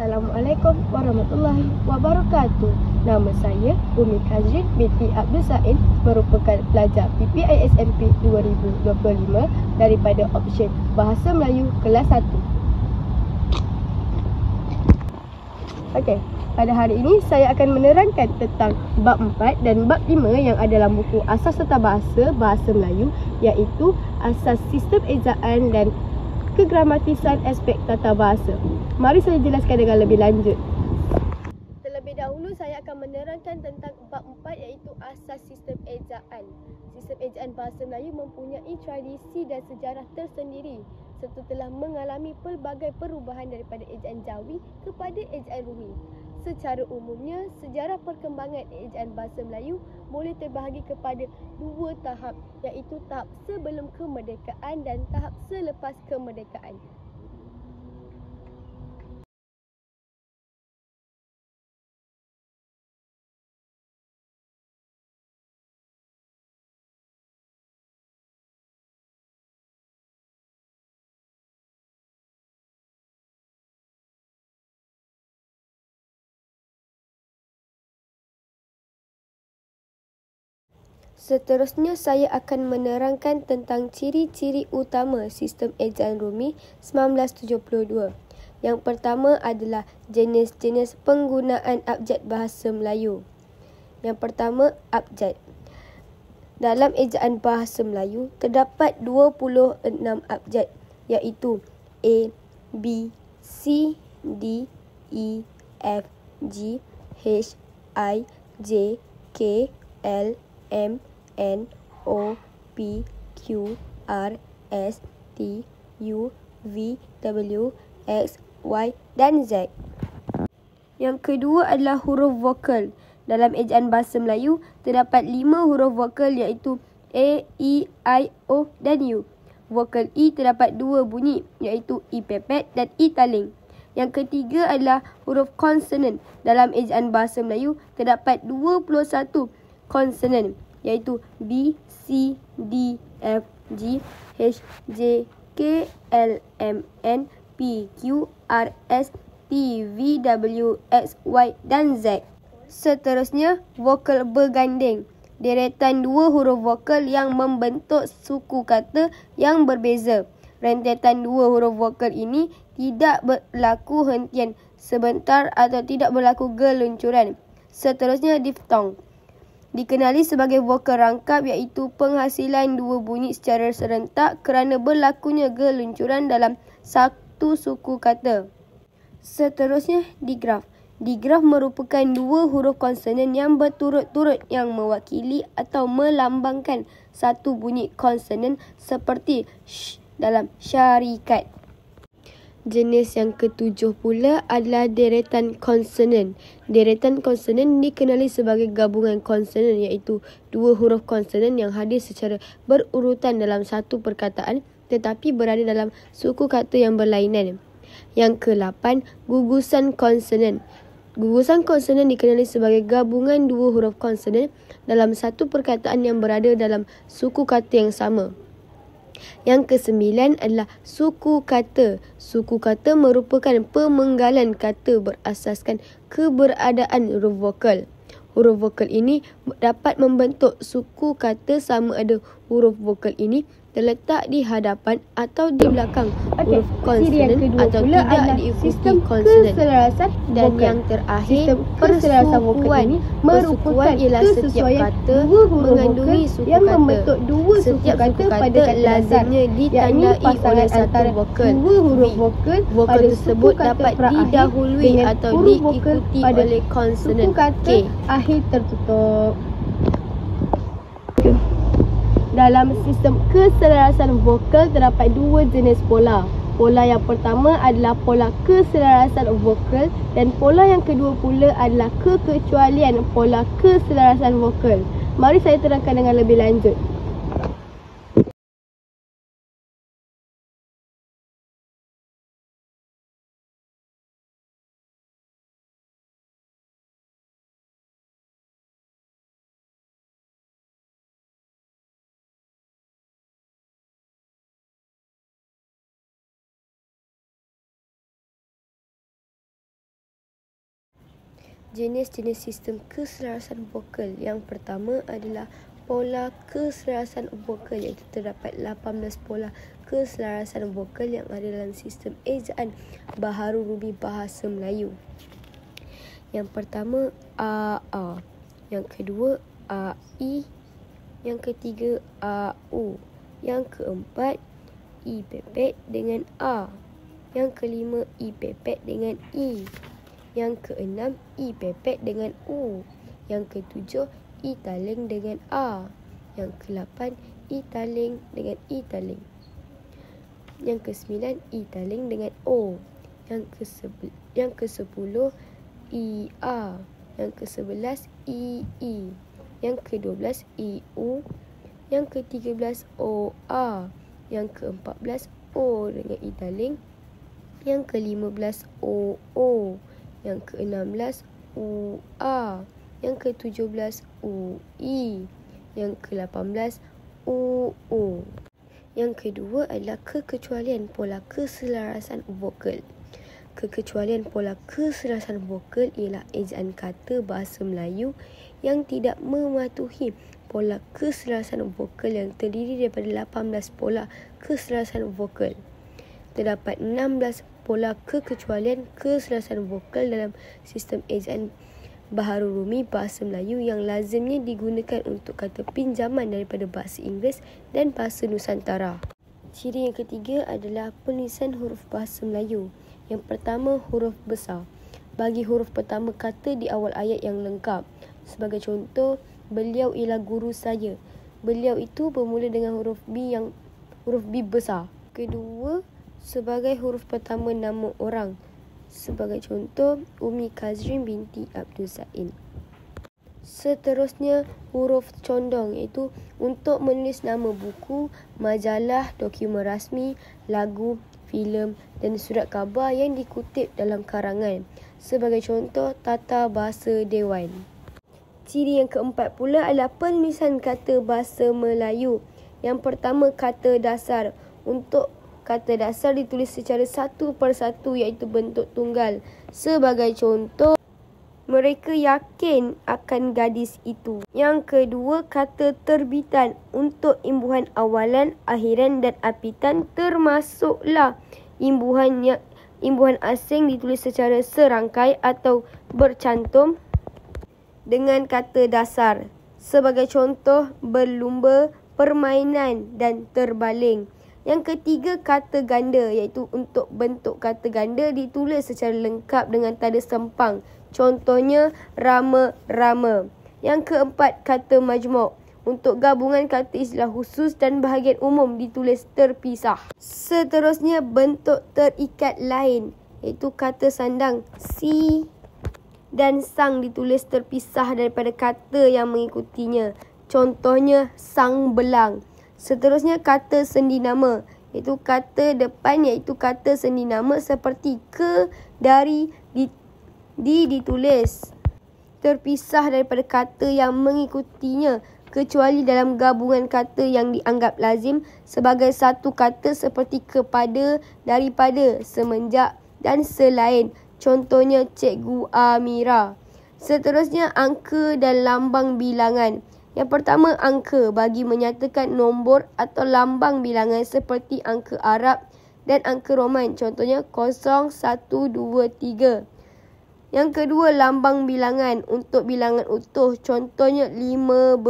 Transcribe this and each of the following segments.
Assalamualaikum warahmatullahi wabarakatuh. Nama saya Umi Kazrin binti Abdul Said, merupakan pelajar PPISMP 2025 daripada option Bahasa Melayu kelas 1. Okey, pada hari ini saya akan menerangkan tentang bab 4 dan bab 5 yang ada dalam buku Asas Tata Bahasa Melayu, iaitu asas sistem ejaan dan kegramatisan aspek tata bahasa. Mari saya jelaskan dengan lebih lanjut. Terlebih dahulu saya akan menerangkan tentang bab 4, iaitu asas sistem ejaan. Sistem ejaan bahasa Melayu mempunyai tradisi dan sejarah tersendiri serta telah mengalami pelbagai perubahan daripada ejaan Jawi kepada ejaan Rumi. Secara umumnya, sejarah perkembangan ejaan bahasa Melayu boleh terbahagi kepada dua tahap, iaitu tahap sebelum kemerdekaan dan tahap selepas kemerdekaan. Seterusnya saya akan menerangkan tentang ciri-ciri utama sistem ejaan Rumi 1972. Yang pertama adalah jenis-jenis penggunaan abjad bahasa Melayu. Yang pertama, abjad. Dalam ejaan bahasa Melayu terdapat 26 abjad, iaitu A, B, C, D, E, F, G, H, I, J, K, L, M, N, O, P, Q, R, S, T, U, V, W, X, Y dan Z. Yang kedua adalah huruf vokal. Dalam ejaan bahasa Melayu terdapat 5 huruf vokal, iaitu A, E, I, O dan U. Vokal E terdapat 2 bunyi, iaitu E pepet dan E taling. Yang ketiga adalah huruf konsonan. Dalam ejaan bahasa Melayu terdapat 21 konsonan, iaitu B, C, D, F, G, H, J, K, L, M, N, P, Q, R, S, T, V, W, X, Y dan Z. Seterusnya, vokal berganding. Deretan 2 huruf vokal yang membentuk suku kata yang berbeza. Rentetan 2 huruf vokal ini tidak berlaku hentian sebentar atau tidak berlaku geluncuran. Seterusnya, diftong. Dikenali sebagai vokal rangkap, iaitu penghasilan 2 bunyi secara serentak kerana berlakunya geluncuran dalam satu suku kata. Seterusnya, digraf. Digraf merupakan 2 huruf konsonan yang berturut-turut yang mewakili atau melambangkan satu bunyi konsonan seperti sh dalam syarikat. Jenis yang ketujuh pula adalah deretan konsonan. Deretan konsonan dikenali sebagai gabungan konsonan, iaitu 2 huruf konsonan yang hadir secara berurutan dalam satu perkataan tetapi berada dalam suku kata yang berlainan. Yang ke-8, gugusan konsonan. Gugusan konsonan dikenali sebagai gabungan 2 huruf konsonan dalam satu perkataan yang berada dalam suku kata yang sama. Yang ke-9 adalah suku kata. Suku kata merupakan pemenggalan kata berasaskan keberadaan huruf vokal. Huruf vokal ini dapat membentuk suku kata sama ada huruf vokal ini terletak di hadapan atau di belakang huruf konsonan atau tidak diikuti konsonan. Dan yang terakhir, persukuan. Persukuan ialah setiap kata mengandungi suku kata. Setiap suku kata lazimnya ditandai oleh satu vokal. Vokal tersebut dapat didahului atau diikuti oleh konsonan K. Akhir tertutup. Dalam sistem keselarasan vokal terdapat 2 jenis pola. Pola yang pertama adalah pola keselarasan vokal dan pola yang kedua pula adalah kekecualian pola keselarasan vokal. Mari saya terangkan dengan lebih lanjut. Jenis-jenis sistem keselarasan vokal. Yang pertama adalah pola keselarasan vokal, iaitu terdapat 18 pola keselarasan vokal yang ada dalam sistem ejaan Baharu Rumi Bahasa Melayu. Yang pertama A, yang kedua A, I, yang ketiga A, U, yang keempat I pepek dengan A, yang kelima I pepek dengan I, yang keenam I pepek dengan U, yang ketujuh I taling dengan A, yang ke-8 I taling dengan I taling, yang ke-9 I taling dengan O, yang ke-10 I A, yang ke-11 I, yang ke-12 I U, yang ke-13 O A, yang ke-14 O dengan I taling, yang ke-15 O, yang ke-16 U A, yang ke-17 U I, yang ke-18 U. Yang kedua adalah kekecualian pola keselarasan vokal. Kekecualian pola keselarasan vokal ialah ejaan kata bahasa Melayu yang tidak mematuhi pola keselarasan vokal yang terdiri daripada 18 pola keselarasan vokal. Terdapat 16 pola kekecualian keselarasan vokal dalam sistem ejaan Baharu Rumi Bahasa Melayu yang lazimnya digunakan untuk kata pinjaman daripada bahasa Inggeris dan bahasa Nusantara. Ciri yang ketiga adalah penulisan huruf bahasa Melayu. Yang pertama, huruf besar. Bagi huruf pertama kata di awal ayat yang lengkap. Sebagai contoh, beliau ialah guru saya. Beliau itu bermula dengan huruf B besar. Kedua, sebagai huruf pertama nama orang. Sebagai contoh, Umi Kazrin binti Abdul Zain. Seterusnya, huruf condong, iaitu untuk menulis nama buku, majalah, dokumen rasmi, lagu, filem dan surat khabar yang dikutip dalam karangan. Sebagai contoh, Tata Bahasa Dewan. Ciri yang keempat pula adalah penulisan kata bahasa Melayu. Yang pertama, kata dasar. Untuk kata dasar ditulis secara satu persatu, iaitu bentuk tunggal. Sebagai contoh, mereka yakin akan gadis itu. Yang kedua, kata terbitan. Untuk imbuhan awalan, akhiran dan apitan termasuklah imbuhan asing ditulis secara serangkai atau bercantum dengan kata dasar. Sebagai contoh, berlumba, permainan dan terbaling. Yang ketiga, kata ganda, iaitu untuk bentuk kata ganda ditulis secara lengkap dengan tanda sempang. Contohnya, rama-rama. Yang keempat, kata majmuk. Untuk gabungan kata istilah khusus dan bahagian umum ditulis terpisah. Seterusnya, bentuk terikat lain, iaitu kata sandang. Si dan sang ditulis terpisah daripada kata yang mengikutinya. Contohnya, sang belang. Seterusnya, kata sendi nama, iaitu kata depan, iaitu kata sendi nama seperti ke, dari, ditulis terpisah daripada kata yang mengikutinya, kecuali dalam gabungan kata yang dianggap lazim sebagai satu kata seperti kepada, daripada, semenjak dan selain. Contohnya, Cikgu Amira. Seterusnya, angka dan lambang bilangan. Yang pertama, angka bagi menyatakan nombor atau lambang bilangan seperti angka Arab dan angka Roman. Contohnya 0, 1, 2, 3. Yang kedua, lambang bilangan untuk bilangan utuh. Contohnya 15.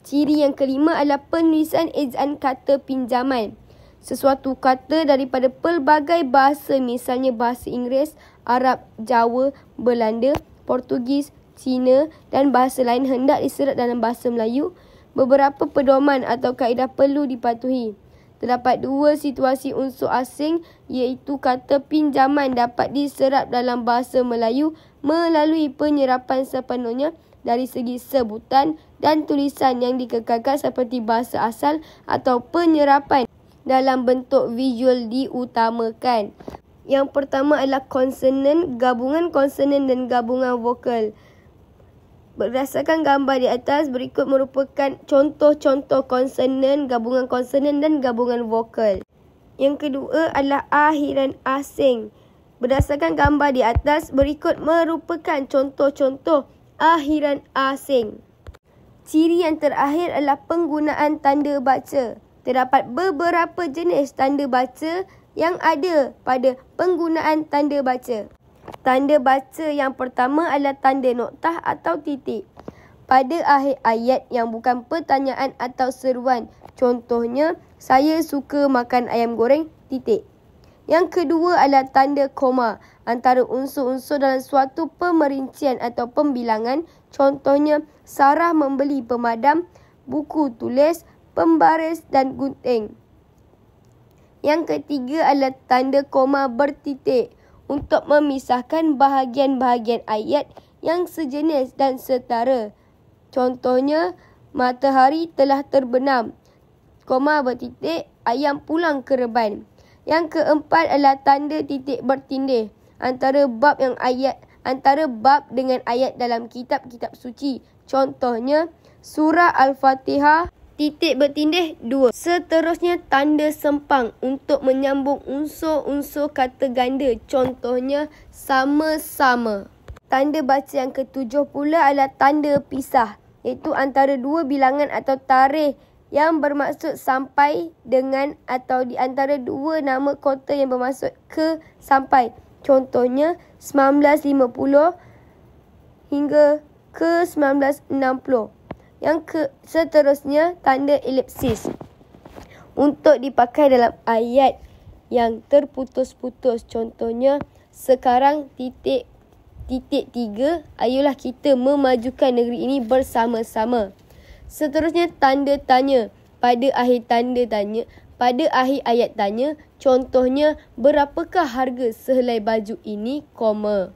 Ciri yang kelima adalah penulisan ejaan kata pinjaman. Sesuatu kata daripada pelbagai bahasa, misalnya bahasa Inggeris, Arab, Jawa, Belanda, Portugis, Cina dan bahasa lain hendak diserat dalam bahasa Melayu, beberapa pedoman atau kaedah perlu dipatuhi. Terdapat dua situasi unsur asing, iaitu kata pinjaman dapat diserap dalam bahasa Melayu melalui penyerapan sepenuhnya dari segi sebutan dan tulisan yang dikekalkan seperti bahasa asal, atau penyerapan dalam bentuk visual diutamakan. Yang pertama adalah konsonan, gabungan konsonan dan gabungan vokal. Berdasarkan gambar di atas, berikut merupakan contoh-contoh konsonan, gabungan konsonan dan gabungan vokal. Yang kedua adalah akhiran asing. Berdasarkan gambar di atas, berikut merupakan contoh-contoh akhiran asing. Ciri yang terakhir adalah penggunaan tanda baca. Terdapat beberapa jenis tanda baca yang ada pada penggunaan tanda baca. Tanda baca yang pertama adalah tanda noktah atau titik pada akhir ayat yang bukan pertanyaan atau seruan. Contohnya, saya suka makan ayam goreng, titik. Yang kedua adalah tanda koma antara unsur-unsur dalam suatu pemerincian atau pembilangan. Contohnya, Sarah membeli pemadam, buku tulis, pembaris dan gunting. Yang ketiga adalah tanda koma bertitik untuk memisahkan bahagian-bahagian ayat yang sejenis dan setara. Contohnya, matahari telah terbenam, koma bertitik, ayam pulang ke reban. Yang keempat adalah tanda titik bertindih antara bab dengan ayat dalam kitab-kitab suci. Contohnya, surah Al-Fatihah, titik bertindih 2. Seterusnya, tanda sempang untuk menyambung unsur-unsur kata ganda. Contohnya, sama-sama. Tanda baca yang ketujuh pula adalah tanda pisah, iaitu antara dua bilangan atau tarikh yang bermaksud sampai dengan atau di antara dua nama kota yang bermaksud ke sampai. Contohnya 1950 hingga ke 1960. Seterusnya tanda elipsis untuk dipakai dalam ayat yang terputus-putus. Contohnya, sekarang titik 3, ayolah kita memajukan negeri ini bersama-sama. Seterusnya tanda tanya pada akhir ayat tanya. Contohnya, berapakah harga sehelai baju ini, koma.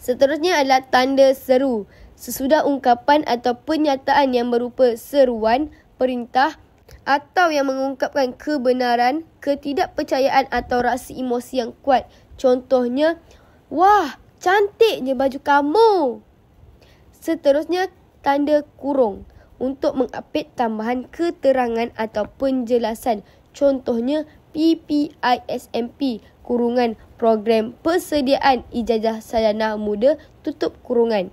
Seterusnya adalah tanda seru. Sesudah ungkapan atau pernyataan yang berupa seruan, perintah atau yang mengungkapkan kebenaran, ketidakpercayaan atau rasa emosi yang kuat. Contohnya, wah, cantiknya baju kamu. Seterusnya, tanda kurung untuk mengapit tambahan keterangan atau penjelasan. Contohnya, PPISMP, kurungan program persediaan ijazah sarjana muda, tutup kurungan.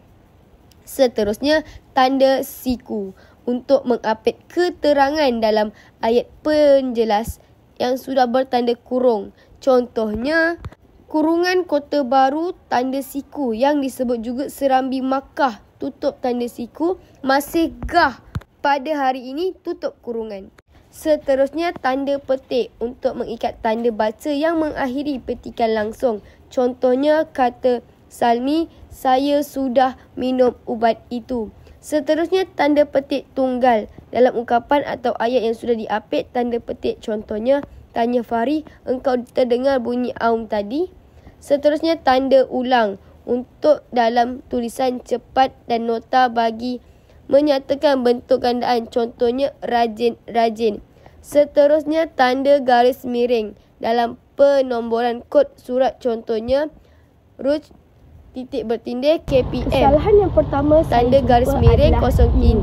Seterusnya, tanda siku untuk mengapit keterangan dalam ayat penjelas yang sudah bertanda kurung. Contohnya, kurungan Kota Baru, tanda siku yang disebut juga Serambi Makkah, tutup tanda siku, masih gah pada hari ini, tutup kurungan. Seterusnya, tanda petik untuk mengikat tanda baca yang mengakhiri petikan langsung. Contohnya, kata Salmi, saya sudah minum ubat itu. Seterusnya, tanda petik tunggal dalam ungkapan atau ayat yang sudah diapit tanda petik. Contohnya, tanya Fahri, engkau terdengar bunyi aum tadi? Seterusnya, tanda ulang untuk dalam tulisan cepat dan nota bagi menyatakan bentuk gandaan. Contohnya, rajin-rajin. Seterusnya, tanda garis miring dalam penomboran kod surat. Contohnya, ruj titik bertindih KPM. Kesalahan yang pertama tanda garis miring 03,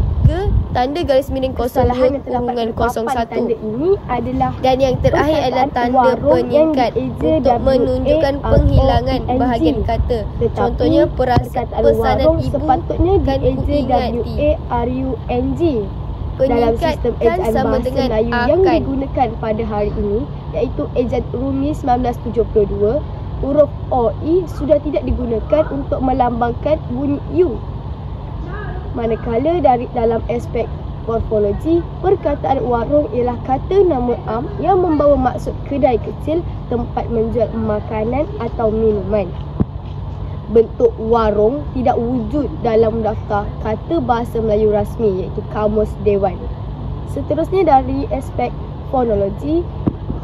tanda garis miring 02 kurungan 01. Dan yang terakhir adalah tanda penyingkat untuk menunjukkan penghilangan bahagian kata. Contohnya, pesanan ibu kan ku ingati. Penyingkat kan sama dengan yang digunakan pada hari ini, iaitu Ejaan Rumi 1972. Huruf OI sudah tidak digunakan untuk melambangkan bunyi U. Manakala dalam aspek morfologi, perkataan warung ialah kata nama am yang membawa maksud kedai kecil, tempat menjual makanan atau minuman. Bentuk warung tidak wujud dalam daftar kata bahasa Melayu rasmi, iaitu Kamus Dewan. Seterusnya, dari aspek fonologi,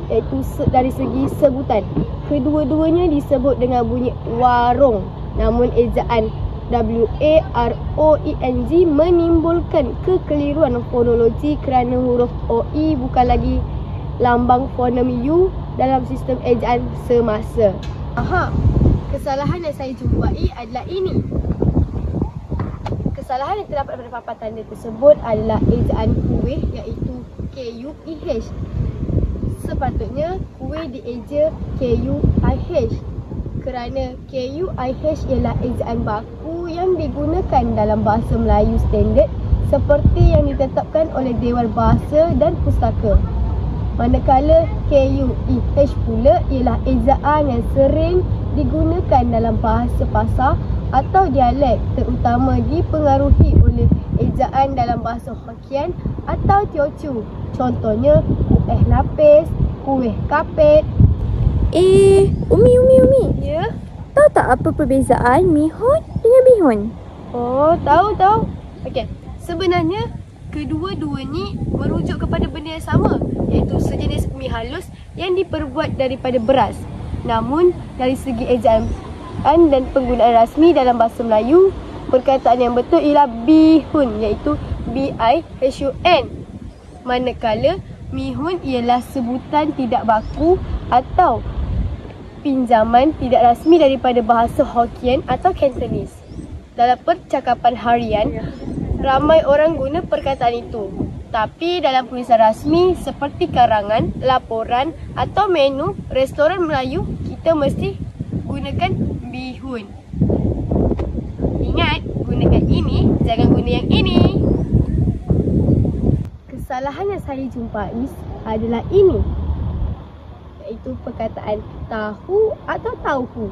iaitu dari segi sebutan, kedua-duanya disebut dengan bunyi warung, namun ejaan WAROENG menimbulkan kekeliruan fonologi kerana huruf OI bukan lagi lambang fonem U dalam sistem ejaan semasa. Kesalahan yang saya jumpai adalah ini. Kesalahan yang terdapat pada papan tanda tersebut adalah ejaan kuih, iaitu KUEH. Sepatutnya kuih dieja KUIH kerana KUIH ialah ejaan baku yang digunakan dalam bahasa Melayu standard seperti yang ditetapkan oleh Dewan Bahasa dan Pustaka. Manakala KUEH pula ialah ejaan yang sering digunakan dalam bahasa pasar atau dialek, terutama dipengaruhi oleh ejaan dalam bahasa Hokkien atau Teochew. Contohnya kuih lapis, kuih kapet. Umi. Ya? Tahu tak apa perbezaan mihun dengan bihun? Oh, tahu. Okey. Sebenarnya kedua-dua ni merujuk kepada benda yang sama, iaitu sejenis mi halus yang diperbuat daripada beras. Namun dari segi ejaan dan penggunaan rasmi dalam bahasa Melayu, perkataan yang betul ialah bihun, iaitu BIHUN. Manakala mihun ialah sebutan tidak baku atau pinjaman tidak rasmi daripada bahasa Hokkien atau Cantonese. Dalam percakapan harian, ramai orang guna perkataan itu. Tapi dalam tulisan rasmi seperti karangan, laporan atau menu restoran Melayu, kita mesti gunakan bihun. Ingat, gunakan ini, jangan guna yang ini. Kesalahan yang saya jumpai adalah ini, iaitu perkataan tahu atau tauhu.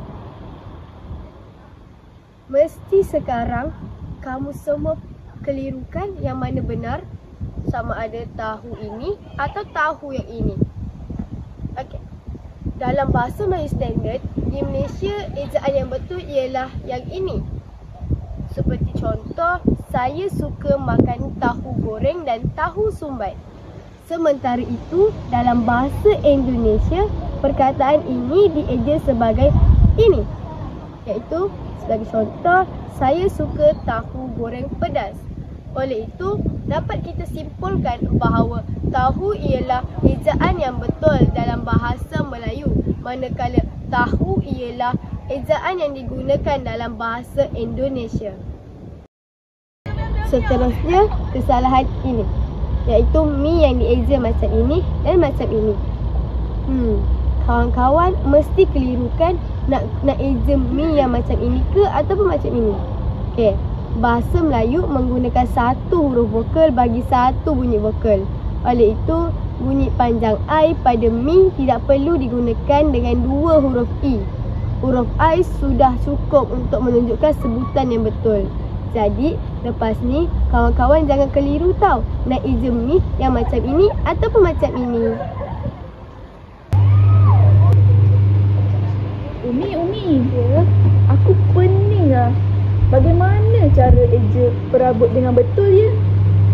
Mesti sekarang kamu semua kelirukan yang mana benar, sama ada tahu ini atau tahu yang ini. Okey. Dalam bahasa Melayu standard di Malaysia, ejaan yang betul ialah yang ini. Seperti contoh, saya suka makan tahu goreng dan tahu sumbat. Sementara itu, dalam bahasa Indonesia, perkataan ini dieja sebagai ini. Iaitu, sebagai contoh, saya suka tahu goreng pedas. Oleh itu, dapat kita simpulkan bahawa tahu ialah ejaan yang betul dalam bahasa Melayu, manakala tahu ialah ejaan yang digunakan dalam bahasa Indonesia. Seterusnya, kesalahan ini, iaitu mi yang dieja macam ini dan macam ini. Kawan-kawan mesti kelirukan nak eja mi yang macam ini ke ataupun macam ini. Okey. Bahasa Melayu menggunakan satu huruf vokal bagi satu bunyi vokal. Oleh itu, bunyi panjang I pada mi tidak perlu digunakan dengan dua huruf I. Huruf I sudah cukup untuk menunjukkan sebutan yang betul. Jadi, lepas ni, kawan-kawan jangan keliru tau nak eja mi yang macam ini ataupun macam ini. Umi, ya? Aku pening lah. Bagaimana cara eja perabot dengan betul ya?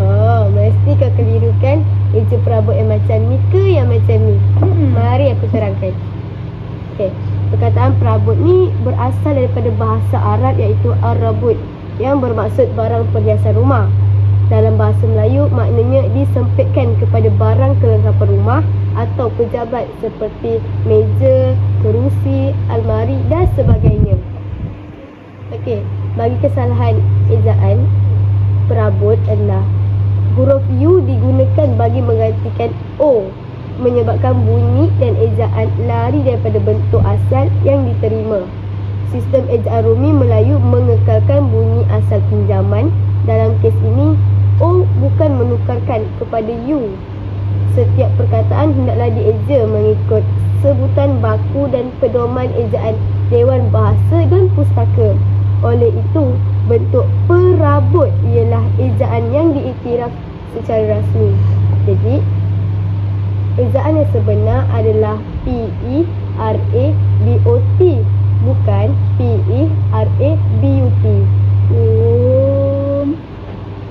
Oh, mesti kau kelirukan eja perabot yang macam ni ke yang macam ni. Mari aku terangkan. Okey, perkataan perabot ni berasal daripada bahasa Arab iaitu ar-rabut yang bermaksud barang perhiasan rumah. Dalam bahasa Melayu, maknanya disempitkan kepada barang kelengkapan rumah atau pejabat seperti meja, kerusi, almari dan sebagainya. Okey, bagi kesalahan ejaan perabot adalah huruf U digunakan bagi menggantikan O, menyebabkan bunyi dan ejaan lari daripada bentuk asal yang diterima. Sistem ejaan Rumi Melayu mengekalkan bunyi asal pinjaman. Dalam kes ini, O bukan menukarkan kepada U. Setiap perkataan hendaklah dieja mengikut sebutan baku dan pedoman ejaan Dewan Bahasa dan Pustaka. Oleh itu, bentuk perabot ialah ejaan yang diiktiraf secara rasmi. Jadi, ejaan yang sebenar adalah PERABOT, bukan PERABUT.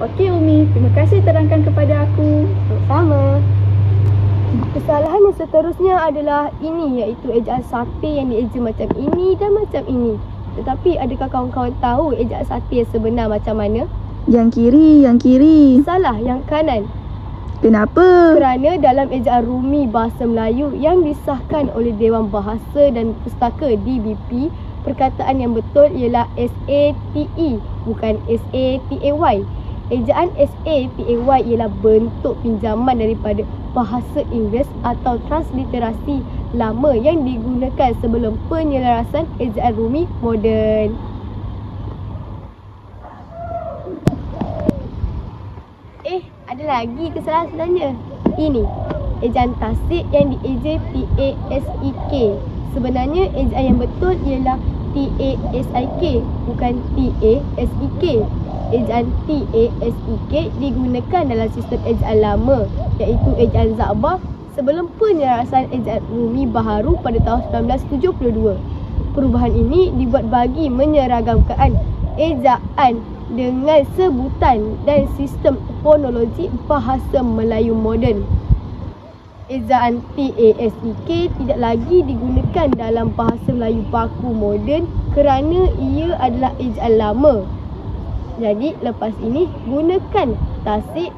Okey Umi, terima kasih terangkan kepada aku. Sama. Kesalahan yang seterusnya adalah ini, iaitu ejaan sate yang dieja macam ini dan macam ini. Tetapi adakah kawan-kawan tahu ejaan sate yang sebenar macam mana? Yang kiri. Salah, yang kanan. Kenapa? Kerana dalam ejaan Rumi Bahasa Melayu yang disahkan oleh Dewan Bahasa dan Pustaka DBP, perkataan yang betul ialah SATE, bukan SATAY. Ejaan SAPAY ialah bentuk pinjaman daripada bahasa Inggeris atau transliterasi lama yang digunakan sebelum penyelarasan ejaan Rumi moden. Ada lagi kesalahan sebenarnya. Ini ejaan tasik yang dieja TASEK. Sebenarnya ejaan yang betul ialah TASIK, bukan TASEK. Ejaan TASEK digunakan dalam sistem ejaan lama, iaitu ejaan Za'bah sebelum penyelarasan ejaan Rumi baharu pada tahun 1972. Perubahan ini dibuat bagi menyeragamkan ejaan dengan sebutan dan sistem fonologi bahasa Melayu moden. Ejaan TASEK tidak lagi digunakan dalam bahasa Melayu baku moden kerana ia adalah ejaan lama. Jadi lepas ini gunakan tasik,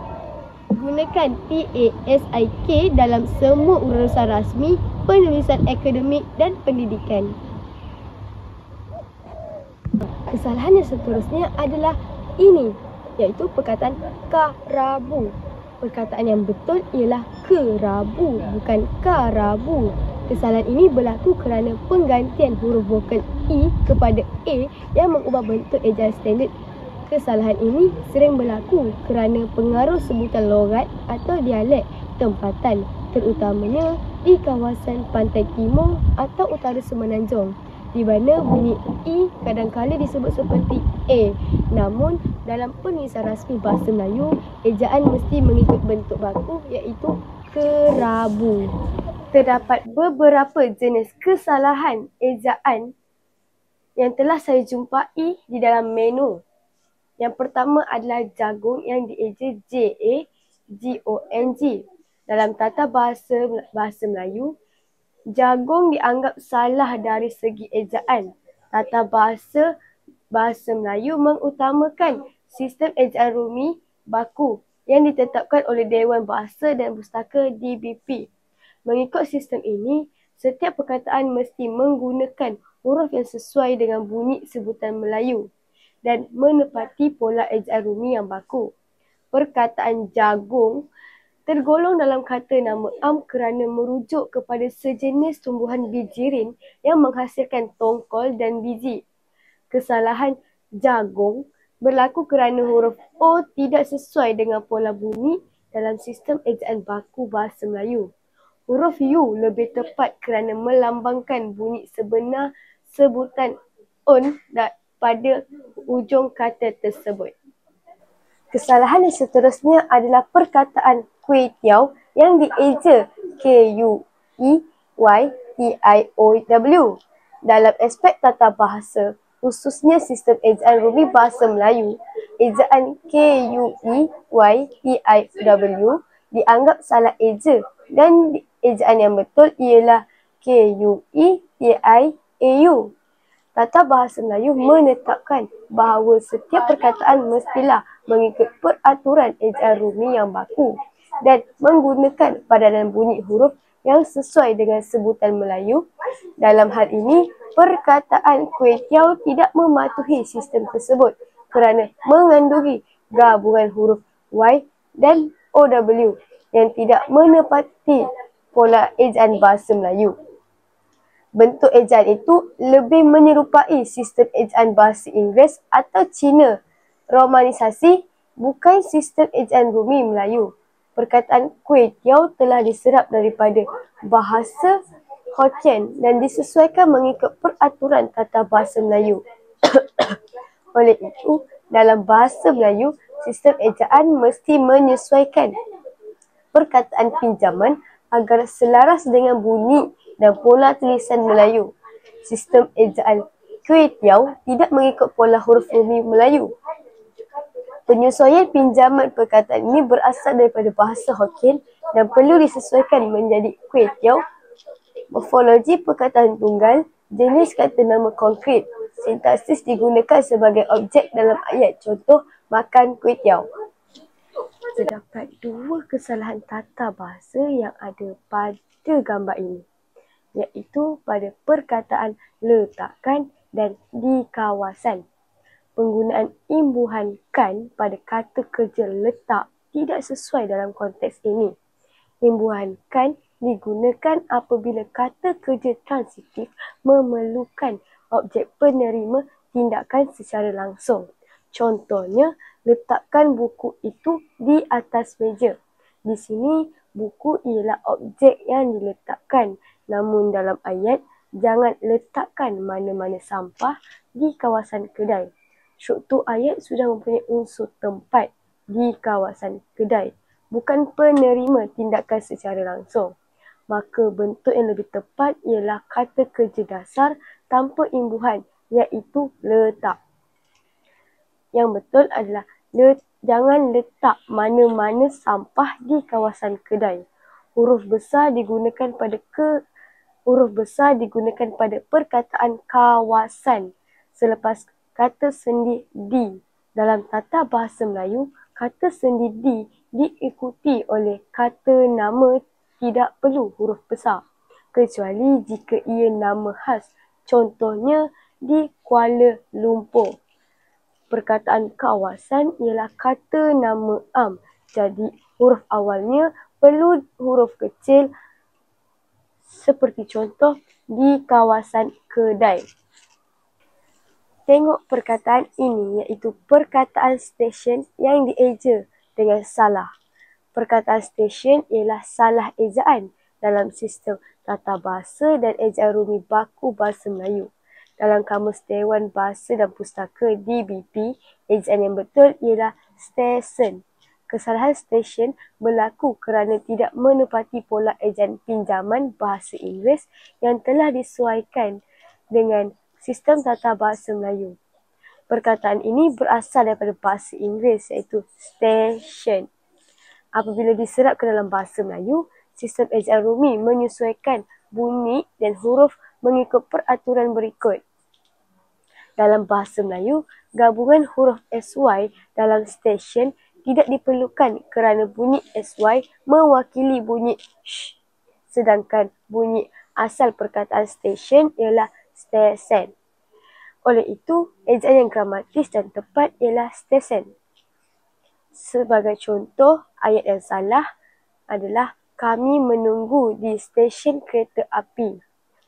gunakan TASIK dalam semua urusan rasmi, penulisan akademik dan pendidikan. Kesalahan yang seterusnya adalah ini, iaitu perkataan karabu. Perkataan yang betul ialah kerabu, bukan karabu. Kesalahan ini berlaku kerana penggantian huruf vokal I kepada A yang mengubah bentuk ejaan standard. Kesalahan ini sering berlaku kerana pengaruh sebutan logat atau dialek tempatan, terutamanya di kawasan pantai timur atau utara Semenanjung, di mana bunyi I kadang-kala disebut seperti A. Namun, dalam penulisan rasmi bahasa Melayu, ejaan mesti mengikut bentuk baku iaitu kerabu. Terdapat beberapa jenis kesalahan ejaan yang telah saya jumpai di dalam menu. Yang pertama adalah jagung yang dieja JAGONG. Dalam tata bahasa Melayu, jagung dianggap salah dari segi ejaan. Tata bahasa Melayu mengutamakan sistem ejaan Rumi baku yang ditetapkan oleh Dewan Bahasa dan Pustaka DBP. Mengikut sistem ini, setiap perkataan mesti menggunakan huruf yang sesuai dengan bunyi sebutan Melayu dan menepati pola ejaan Rumi yang baku. Perkataan jagung tergolong dalam kata nama am kerana merujuk kepada sejenis tumbuhan bijirin yang menghasilkan tongkol dan biji. Kesalahan jagung berlaku kerana huruf O tidak sesuai dengan pola bunyi dalam sistem ejaan baku bahasa Melayu. Huruf U lebih tepat kerana melambangkan bunyi sebenar sebutan on pada ujung kata tersebut. Kesalahan yang seterusnya adalah perkataan kuih tiaw yang dieja KUEYTIOW. Dalam aspek tata bahasa, khususnya sistem ejaan Rumi bahasa Melayu, ejaan KUEYTIOW dianggap salah eja dan ejaan yang betul ialah KUETIAU. Tata bahasa Melayu menetapkan bahawa setiap perkataan mestilah mengikut peraturan ejaan Rumi yang baku dan menggunakan padanan bunyi huruf yang sesuai dengan sebutan Melayu. Dalam hal ini, perkataan kuih tiaw tidak mematuhi sistem tersebut kerana mengandungi gabungan huruf Y dan OW yang tidak menepati pola ejaan bahasa Melayu. Bentuk ejaan itu lebih menyerupai sistem ejaan bahasa Inggeris atau Cina romanisasi, bukan sistem ejaan Rumi Melayu. Perkataan kuih tiaw telah diserap daripada bahasa Hokkien dan disesuaikan mengikut peraturan tata bahasa Melayu. Oleh itu, dalam bahasa Melayu, sistem ejaan mesti menyesuaikan perkataan pinjaman agar selaras dengan bunyi dan pola tulisan Melayu. Sistem ejaan kuih tiaw tidak mengikut pola huruf Rumi Melayu. Penyesuaian pinjaman perkataan ini berasal daripada bahasa Hokkien dan perlu disesuaikan menjadi kuih tiaw. Morfologi perkataan tunggal, jenis kata nama konkret. Sintaksis digunakan sebagai objek dalam ayat, contoh makan kuih tiaw. Terdapat dua kesalahan tata bahasa yang ada pada gambar ini, iaitu pada perkataan letakkan dan di kawasan. Penggunaan imbuhan kan pada kata kerja letak tidak sesuai dalam konteks ini. Imbuhan kan digunakan apabila kata kerja transitif memerlukan objek penerima tindakan secara langsung. Contohnya, letakkan buku itu di atas meja. Di sini, buku ialah objek yang diletakkan. Namun dalam ayat, jangan letakkan mana-mana sampah di kawasan kedai. Struktur ayat sudah mempunyai unsur tempat di kawasan kedai, bukan penerima tindakan secara langsung. Maka bentuk yang lebih tepat ialah kata kerja dasar tanpa imbuhan, iaitu letak. Yang betul adalah jangan letak mana-mana sampah di kawasan kedai. Huruf besar digunakan pada perkataan kawasan selepas kata sendi di. Dalam tata bahasa Melayu, kata sendi di diikuti oleh kata nama tidak perlu huruf besar, kecuali jika ia nama khas. Contohnya di Kuala Lumpur. Perkataan kawasan ialah kata nama am. Jadi huruf awalnya perlu huruf kecil seperti contoh di kawasan kedai. Tengok perkataan ini, iaitu perkataan stesen yang dieja dengan salah. Perkataan stesen ialah salah ejaan dalam sistem tata bahasa dan ejaan rumi baku bahasa Melayu. Dalam Kamus Dewan Bahasa dan Pustaka DBP, ejaan yang betul ialah stesen. Kesalahan stesen berlaku kerana tidak menepati pola ejaan pinjaman bahasa Inggeris yang telah disesuaikan dengan sistem tata bahasa Melayu. Perkataan ini berasal daripada bahasa Inggeris, iaitu station. Apabila diserap ke dalam bahasa Melayu, sistem ejaan rumi menyesuaikan bunyi dan huruf mengikut peraturan berikut. Dalam bahasa Melayu, gabungan huruf SY dalam station tidak diperlukan kerana bunyi SY mewakili bunyi sh, sedangkan bunyi asal perkataan station ialah stesen. Oleh itu, ejaan yang gramatis dan tepat ialah stesen. Sebagai contoh, ayat yang salah adalah kami menunggu di stesen kereta api.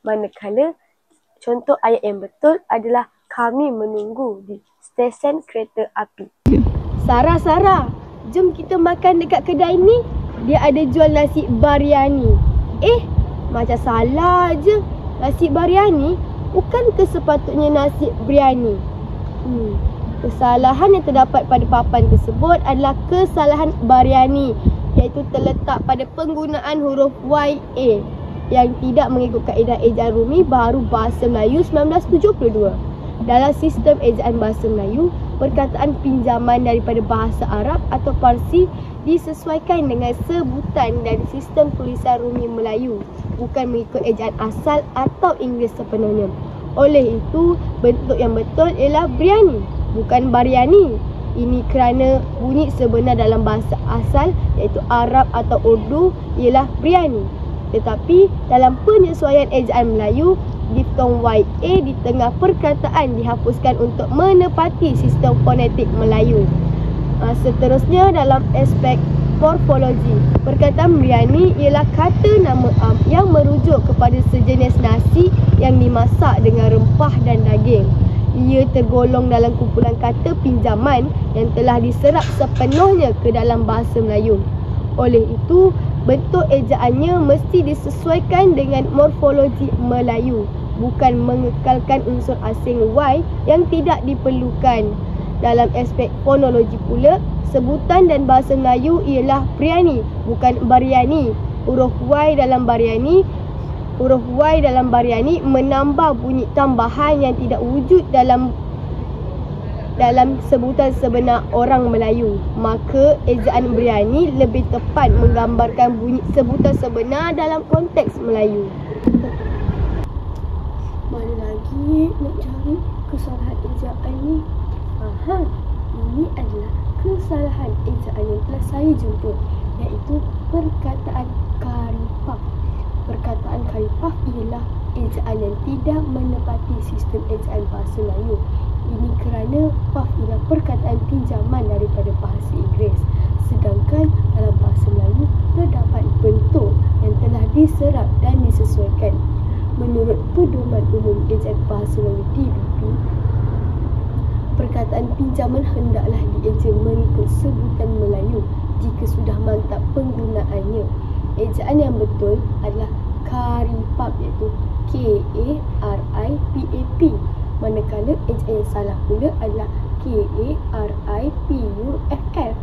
Manakala, contoh ayat yang betul adalah kami menunggu di stesen kereta api. Sarah, jom kita makan dekat kedai ni. Dia ada jual nasi biryani. Macam salah je. Nasi biryani bukan sepatutnya nasi biryani. Kesalahan yang terdapat pada papan tersebut adalah kesalahan biryani, iaitu terletak pada penggunaan huruf YA yang tidak mengikut kaedah ejaan rumi baru bahasa Melayu 1972. Dalam sistem ejaan bahasa Melayu, perkataan pinjaman daripada bahasa Arab atau Parsi disesuaikan dengan sebutan dan sistem tulisan rumi Melayu, bukan mengikut ejaan asal atau Inggeris sepenuhnya. Oleh itu, bentuk yang betul ialah biryani, bukan biryani. Ini kerana bunyi sebenar dalam bahasa asal, iaitu Arab atau Urdu, ialah biryani. Tetapi dalam penyesuaian ejaan Melayu, diftong YA di tengah perkataan dihapuskan untuk menepati sistem fonetik Melayu. Seterusnya dalam aspek morfologi, perkataan biryani ialah kata nama am yang merujuk kepada sejenis nasi yang dimasak dengan rempah dan daging. Ia tergolong dalam kumpulan kata pinjaman yang telah diserap sepenuhnya ke dalam bahasa Melayu. Oleh itu, bentuk ejaannya mesti disesuaikan dengan morfologi Melayu, bukan mengekalkan unsur asing Y yang tidak diperlukan. Dalam aspek fonologi pula, sebutan dan bahasa Melayu ialah biryani, bukan biryani. Huruf Y dalam biryani menambah bunyi tambahan yang tidak wujud dalam sebutan sebenar orang Melayu. Maka ejaan biryani lebih tepat menggambarkan bunyi sebutan sebenar dalam konteks Melayu. Mana lagi nak cari kesalahan ejaan ni? Ini adalah kesalahan ejaan yang telah saya jumpa, iaitu perkataan karipap. Perkataan karipap ialah ejaan yang tidak menepati sistem ejaan bahasa Melayu. Ini kerana puff ialah perkataan pinjaman daripada bahasa Inggeris. Sedangkan dalam bahasa Melayu terdapat bentuk yang telah diserap dan disesuaikan. Menurut Pedoman Umum Ejaan Bahasa Melayu DBP, perkataan pinjaman hendaklah dieja mengikut sebutan Melayu jika sudah mantap penggunaannya. Ejaan yang betul adalah karipap, iaitu K-A-R-I-P-A-P. Manakala ejaan yang salah pula adalah K-A-R-I-P-U-F-F.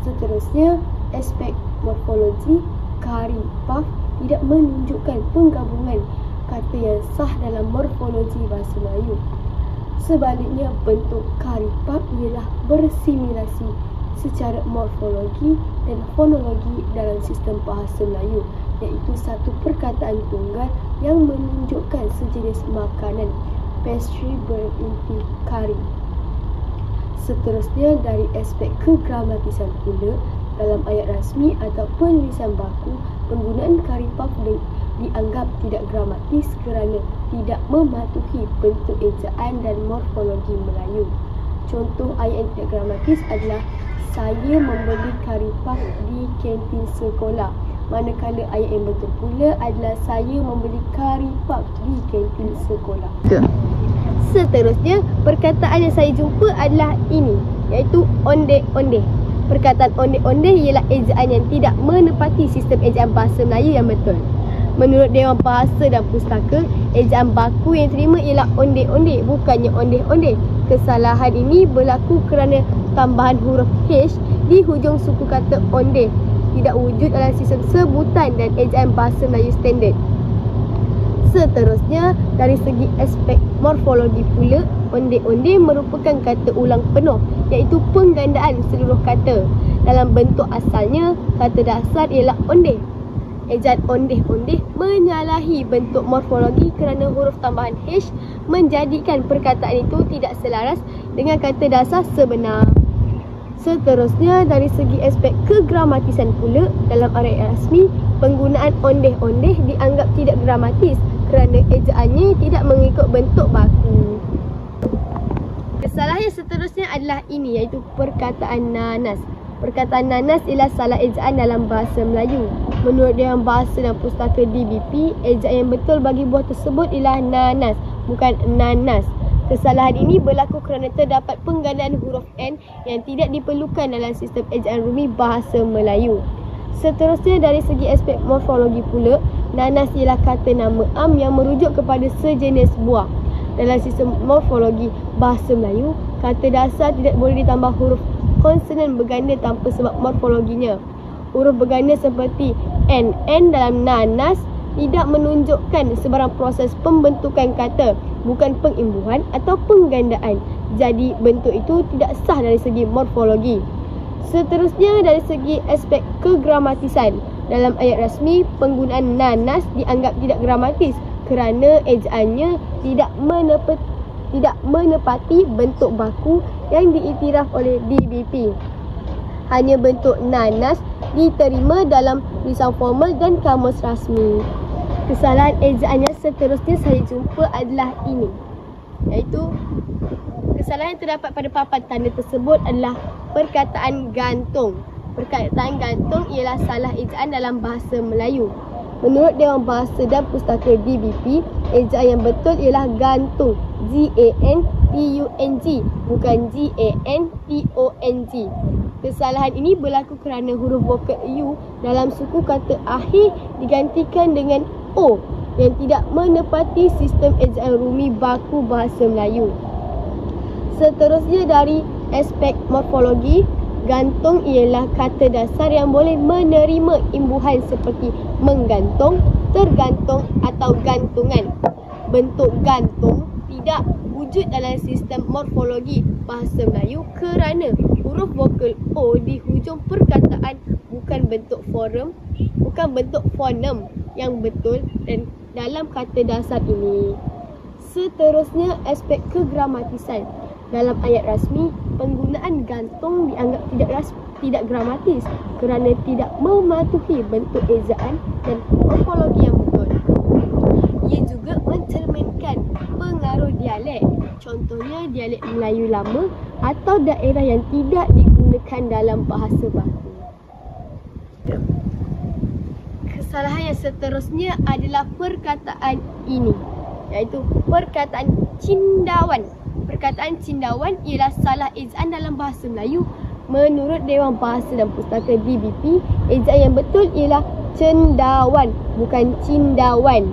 Seterusnya, aspek morfologi karipap tidak menunjukkan penggabungan kata yang sah dalam morfologi bahasa Melayu. Sebaliknya, bentuk karipap ialah bersimilasi secara morfologi dan fonologi dalam sistem bahasa Melayu, iaitu satu perkataan tunggal yang menunjukkan sejenis makanan, pastry berinti kari. Seterusnya, dari aspek kegramatisan pula, dalam ayat rasmi atau penulisan baku, penggunaan karipap dianggap tidak gramatis kerana tidak mematuhi bentuk ejaan dan morfologi Melayu. Contoh ayat yang tidak gramatis adalah saya membeli karipap di kantin sekolah. Manakala ayat yang betul pula adalah saya membeli karipap di kantin sekolah. Seterusnya, perkataan yang saya jumpa adalah ini, iaitu ondeh-ondeh. Perkataan ondeh-ondeh ialah ejaan yang tidak menepati sistem ejaan bahasa Melayu yang betul. Menurut Dewan Bahasa dan Pustaka, ejaan baku yang terima ialah ondeh-ondeh, bukannya ondeh-ondeh. Kesalahan ini berlaku kerana tambahan huruf H di hujung suku kata ondeh tidak wujud dalam sistem sebutan dan ejaan bahasa Melayu standard. Seterusnya, dari segi aspek morfologi pula, ondeh-ondeh merupakan kata ulang penuh, iaitu penggandaan seluruh kata. Dalam bentuk asalnya, kata dasar ialah ondeh. Ejaan ondeh-ondeh menyalahi bentuk morfologi kerana huruf tambahan H menjadikan perkataan itu tidak selaras dengan kata dasar sebenar. Seterusnya, dari segi aspek kegramatisan pula, dalam ayat rasmi, penggunaan ondeh-ondeh dianggap tidak gramatis kerana ejaannya tidak mengikut bentuk baku. Kesalahan yang seterusnya adalah ini, iaitu perkataan nanas. Perkataan nanas ialah salah ejaan dalam bahasa Melayu. Menurut Dewan Bahasa dan Pustaka DBP, ejaan yang betul bagi buah tersebut ialah nanas, bukan nanas. Kesalahan ini berlaku kerana terdapat penggandaan huruf N yang tidak diperlukan dalam sistem ejaan rumi bahasa Melayu. Seterusnya, dari segi aspek morfologi pula, nanas ialah kata nama am yang merujuk kepada sejenis buah. Dalam sistem morfologi bahasa Melayu, kata dasar tidak boleh ditambah huruf konsonan berganda tanpa sebab morfologinya. Huruf berganda seperti NN dalam nanas tidak menunjukkan sebarang proses pembentukan kata, bukan pengimbuhan atau penggandaan. Jadi bentuk itu tidak sah dari segi morfologi. Seterusnya, dari segi aspek kegramatisan, dalam ayat rasmi, penggunaan nanas dianggap tidak gramatis kerana ejaannya tidak menepati bentuk baku yang diiktiraf oleh DBP. Hanya bentuk nanas diterima dalam tulisan formal dan kamus rasmi. Kesalahan ejaan yang seterusnya saya jumpa adalah ini, iaitu kesalahan yang terdapat pada papan tanda tersebut adalah perkataan gantung. Perkataan gantung ialah salah ejaan dalam bahasa Melayu. Menurut Dewan Bahasa dan Pustaka DBP, ejaan yang betul ialah gantung, G-A-N-T-U-N-G, bukan G-A-N-T-O-N-G. Kesalahan ini berlaku kerana huruf vokal U dalam suku kata akhir digantikan dengan O yang tidak menepati sistem ejaan rumi baku bahasa Melayu. Seterusnya, dari aspek morfologi, gantung ialah kata dasar yang boleh menerima imbuhan seperti menggantung, tergantung atau gantungan. Bentuk gantung tidak wujud dalam sistem morfologi bahasa Melayu kerana huruf vokal O di hujung perkataan bukan bentuk fonem yang betul dan dalam kata dasar ini. Seterusnya, aspek kegramatisan. Dalam ayat rasmi, penggunaan gantung dianggap tidak gramatis kerana tidak mematuhi bentuk ejaan dan morfologi yang betul. Ia juga mencerminkan pengaruh dialek. Contohnya dialek Melayu lama atau daerah yang tidak digunakan dalam bahasa baku. Kesalahan yang seterusnya adalah perkataan ini, iaitu perkataan cendawan. Perkataan cendawan ialah salah ejaan dalam bahasa Melayu. Menurut Dewan Bahasa dan Pustaka DBP, ejaan yang betul ialah cendawan, bukan cindawan.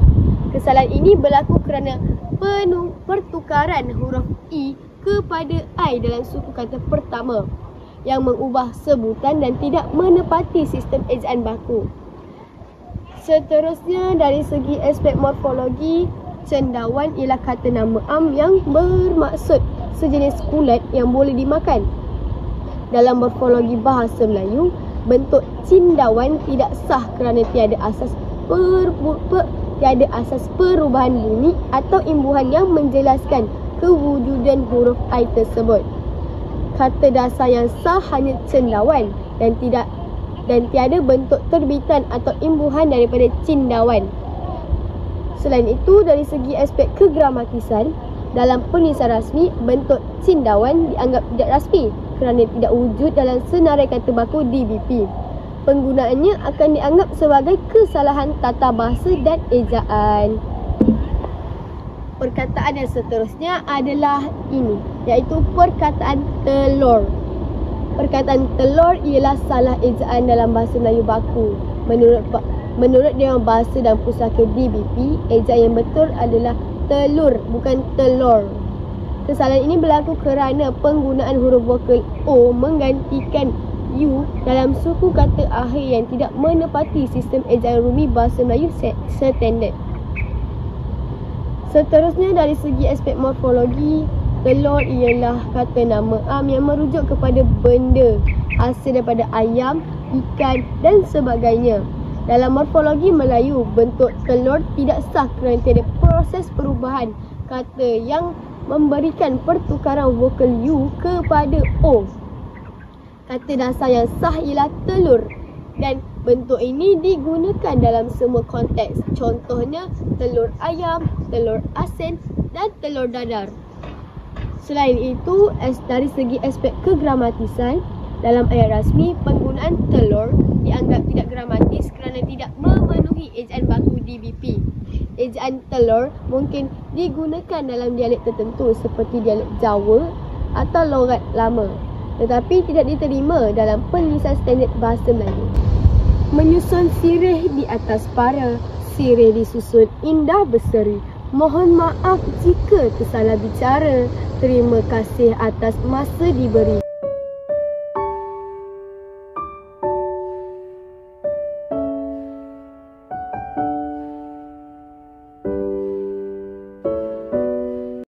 Kesalahan ini berlaku kerana pertukaran huruf I kepada I dalam suku kata pertama yang mengubah sebutan dan tidak menepati sistem ejaan baku. Seterusnya, dari segi aspek morfologi, cendawan ialah kata nama am yang bermaksud sejenis kulit yang boleh dimakan. Dalam morfologi bahasa Melayu, bentuk cendawan tidak sah kerana tiada asas perubahan bunyi atau imbuhan yang menjelaskan kewujudan huruf I tersebut. Kata dasar yang sah hanya cendawan dan tiada bentuk terbitan atau imbuhan daripada cendawan. Selain itu, dari segi aspek kegramatisan, dalam penulisan rasmi, bentuk cendawan dianggap tidak rasmi kerana tidak wujud dalam senarai kata baku DBP. Penggunaannya akan dianggap sebagai kesalahan tata bahasa dan ejaan. Perkataan yang seterusnya adalah ini, iaitu perkataan telur. Perkataan telur ialah salah ejaan dalam bahasa Melayu baku. Menurut Dewan Bahasa dan Pustaka DBP, ejaan yang betul adalah telur, bukan telur. Kesalahan ini berlaku kerana penggunaan huruf vokal O menggantikan U dalam suku kata akhir yang tidak menepati sistem ejaan rumi bahasa Melayu standard. Seterusnya, dari segi aspek morfologi, telur ialah kata nama am yang merujuk kepada benda hasil daripada ayam, ikan dan sebagainya. Dalam morfologi Melayu, bentuk telur tidak sah kerana tiada proses perubahan kata yang memberikan pertukaran vokal U kepada O. Kata dasar yang sah ialah telur dan bentuk ini digunakan dalam semua konteks. Contohnya telur ayam, telur asin dan telur dadar. Selain itu, dari segi aspek kegramatisan, dalam ayat rasmi, penggunaan telur dianggap tidak gramatis kerana tidak memenuhi ejaan baku DBP. Ejaan telur mungkin digunakan dalam dialek tertentu seperti dialek Jawa atau logat lama, tetapi tidak diterima dalam penulisan standard bahasa Melayu. Menyusun sirih di atas para, sirih disusun indah berseri. Mohon maaf jika tersalah bicara. Terima kasih atas masa diberi.